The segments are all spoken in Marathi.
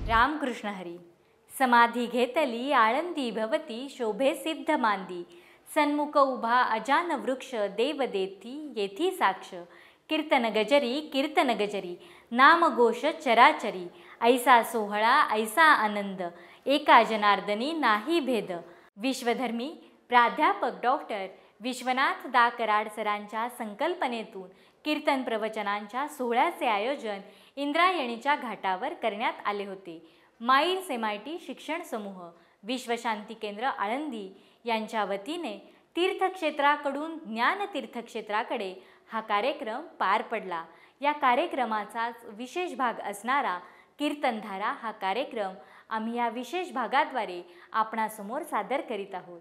रामकृष्ण हरी. समाधी घेतली आळंदी भवती शोभे सिद्ध मांदी. सन्मुख उभा अजान वृक्ष देव देती येथी साक्ष. कीर्तन गजरी नामघोष चराचरी. ऐसा सोहळा ऐसा आनंद एका जनार्दनी नाही भेद. विश्वधर्मी प्राध्यापक डॉक्टर विश्वनाथ दा कराड सरांच्या संकल्पनेतून कीर्तन प्रवचनांच्या सोहळ्याचे आयोजन इंद्रायणीच्या घाटावर करण्यात आले होते. माईल्स MIT शिक्षण समूह, विश्वशांती केंद्र आळंदी यांच्या वतीने तीर्थक्षेत्राकडून ज्ञानतीर्थक्षेत्राकडे हा कार्यक्रम पार पडला. या कार्यक्रमाचाच विशेष भाग असणारा कीर्तनधारा हा कार्यक्रम आम्ही या विशेष भागाद्वारे आपणासमोर सादर करीत आहोत.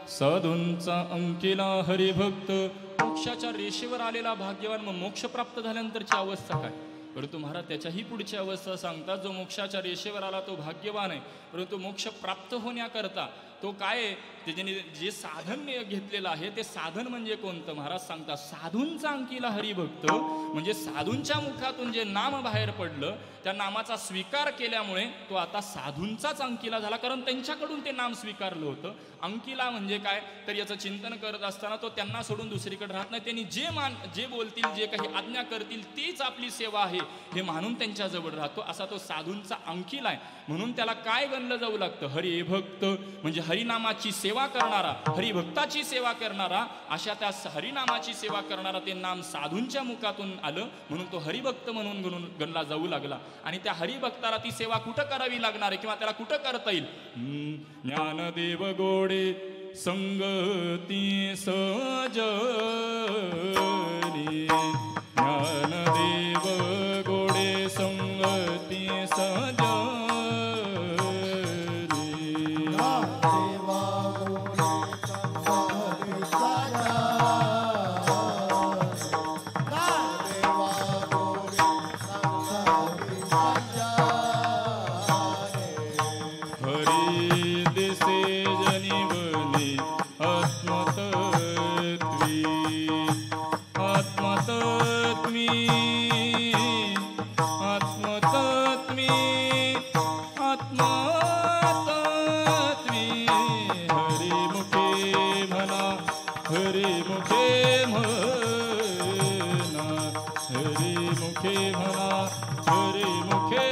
साधूंचा अंकिला हरिभक्त. मोक्षाच्या रेषेवर आलेला भाग्यवान. मग मोक्ष प्राप्त झाल्यानंतरची अवस्था काय? परंतु महाराज त्याच्याही पुढची अवस्था सांगतात. जो मोक्षाच्या रेषेवर आला तो भाग्यवान आहे, परंतु मोक्ष प्राप्त होण्याकरता तो काय आहे, त्याने जे साधन घेतलेलं आहे ते साधन म्हणजे कोणतं? महाराज सांगतात साधूंचा अंकिला हरिभक्त. म्हणजे साधूंच्या मुखातून जे नाम बाहेर पडलं त्या नामाचा स्वीकार केल्यामुळे तो आता साधूंचाच अंकिला झाला, कारण त्यांच्याकडून ते नाम स्वीकारलं होतं. अंकिला म्हणजे काय तर याचं चिंतन करत असताना तो त्यांना सोडून दुसरीकडे राहत नाही. त्यांनी जे बोलतील, जे काही आज्ञा करतील तीच आपली सेवा आहे हे मानून त्यांच्याजवळ राहतो. असा तो साधूंचा अंकिला आहे. म्हणून त्याला काय गणलं जाऊ लागतं? हरिभक्त. म्हणजे हरिनामाची सेवा करणारा, हरिभक्ताची सेवा करणारा, अशा त्या हरिनामाची सेवा करणारा ते नाम साधूंच्या मुखातून आलं म्हणून तो हरिभक्त म्हणून गणला जाऊ लागला. आणि त्या हरिभक्ताला ती सेवा कुठं करावी लागणार आहे किंवा त्याला कुठं करता येईल? ज्ञानदेव गोडे संगती सजनी. ज्ञानदेव गोडे संगती सजनी. आत्मतत्त्वी आत्मतत्त्वी हरिमुखे म्हणा हरिमुखे म्हणा हरिमुखे म्हणा हरिमुखे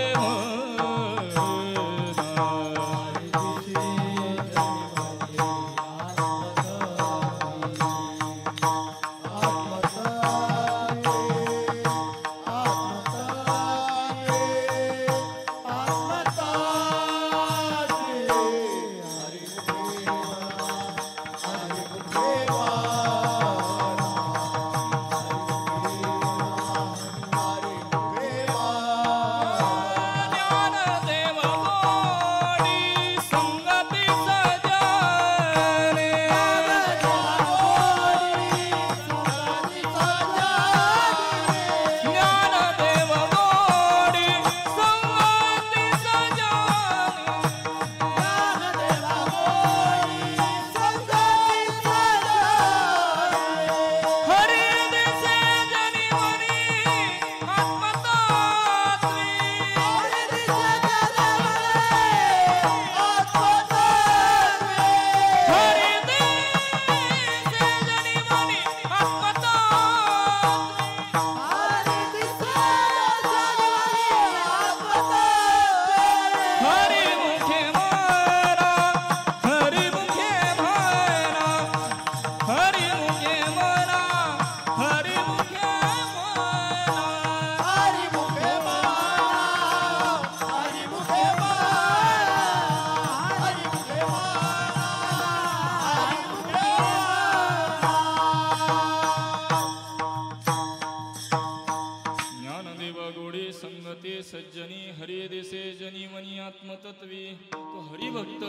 सज्जनी हरी दिसे जनी मनी आत्मतत्वी. तो हरिभक्त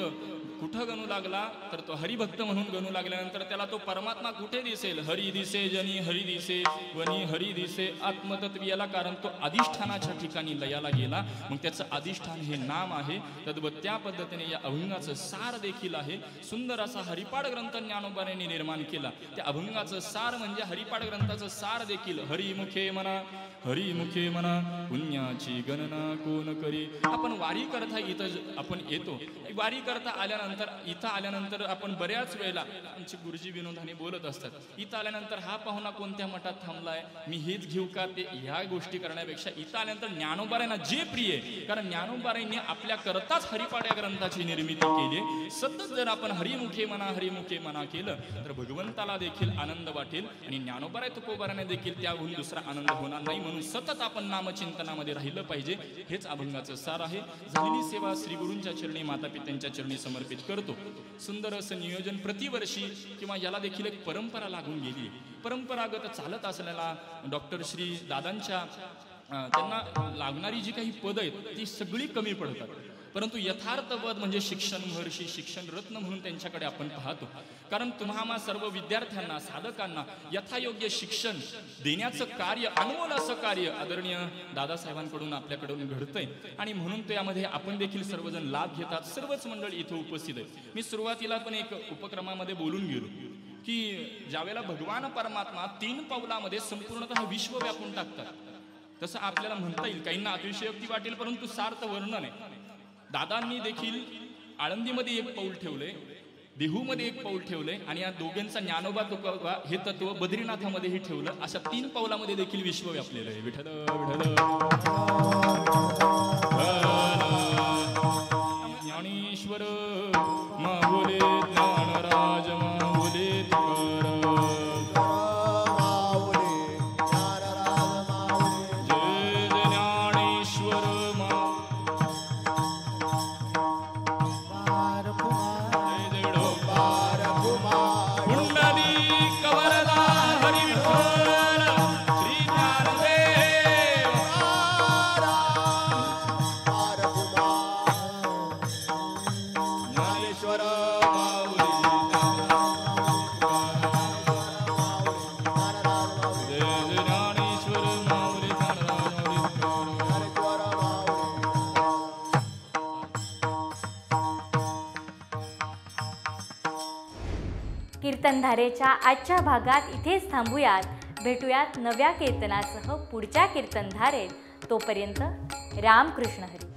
कुठं गणू लागला तर तो हरिभक्त म्हणून गणू लागल्यानंतर त्याला तो परमात्मा कुठे दिसेल? हरी दिसे जनी हरी दिसे वनी हरी दिसे आत्मतत्वी याला, कारण तो अधिष्ठानाच्या ठिकाणी लयाला गेला. मग त्याचं अधिष्ठान हे नाम आहे. तद्वत त्या पद्धतीने या अभंगाचं सार देखील आहे. सुंदर असा हरिपाठ ग्रंथ ज्ञानोबाने निर्माण केला. त्या अभंगाचं सार म्हणजे हरिपाठ ग्रंथाचं सार देखील हरिमुखे म्हणा हरिमुखे म्हणा पुण्याची गणना कोण करी. आपण वारी करता इथं आपण येतो. वारी करता आल्यानंतर इथं आल्यानंतर आपण बऱ्याच वेळेला आमचे गुरुजी विनोदाने बोलत असतात, इथं आल्यानंतर हा पाहुणा कोणत्या मठात थांबलाय, मी हेच घेऊ का, ते ह्या गोष्टी करण्यापेक्षा इथं आल्यानंतर ज्ञानोबारांना जे प्रिय आहे, कारण ज्ञानोबारांनी आपल्या करताच हरिपाठ या ग्रंथाची निर्मिती केली. सतत जर आपण हरिमुखे म्हणा केलं तर भगवंताला देखील आनंद वाटेल आणि ज्ञानोबाराय तुकोबाराने देखील त्याहून दुसरा आनंद होणार नाही. म्हणून सतत आपण नामचिंतनामध्ये राहिलं पाहिजे. हेच अभंगाचं सार आहे. झालेली सेवा श्री गुरूंच्या चरणी माता पित्यांच्या चरणी समर्पित करतो. सुंदर असं नियोजन प्रतिवर्षी किंवा याला देखील एक परंपरा लागून गेली. परंपरागत चालत असलेला डॉक्टर श्री दादांच्या त्यांना लागणारी जी काही पद आहेत ती सगळी कमी पडतात, परंतु यथार्थ पद म्हणजे शिक्षण महर्षी शिक्षण रत्न म्हणून त्यांच्याकडे आपण पाहतो. कारण तुम्हा सर्व विद्यार्थ्यांना साधकांना यथायोग्य शिक्षण देण्याचं कार्य, अनमोल असं कार्य आदरणीय दादासाहेबांकडून आपल्याकडून घडतंय आणि म्हणून त्यामध्ये आपण देखील सर्वजण लाभ घेतात. सर्वच मंडळी इथं उपस्थित आहेत. मी सुरुवातीला पण एक उपक्रमामध्ये बोलून गेलो की ज्यावेळेला भगवान परमात्मा 3 पावलामध्ये संपूर्णतः विश्व व्यापून टाकतात, तसं आपल्याला म्हणता येईल. काहींना अतिशयोक्ती वाटेल, परंतु सार्थ वर्णन आहे. दादांनी देखील आळंदीमध्ये एक पाऊल ठेवले, देहूमध्ये एक पाऊल ठेवले आणि या दोघांचा ज्ञानोबा तुकोबा हे तत्व बद्रीनाथामध्येही ठेवलं. अशा 3 पावलामध्ये देखील विश्व व्यापलेलं आहे. विठ्ठल विठ्ठल ज्ञानेश्वर माऊली ज्ञानराज माऊली कीर्तनधारेच्या आजच्या भागात इथेच थांबूयात. भेटूयात नव्या कीर्तनासह पुढच्या कीर्तनधारेत. तोपर्यंत रामकृष्ण हरी.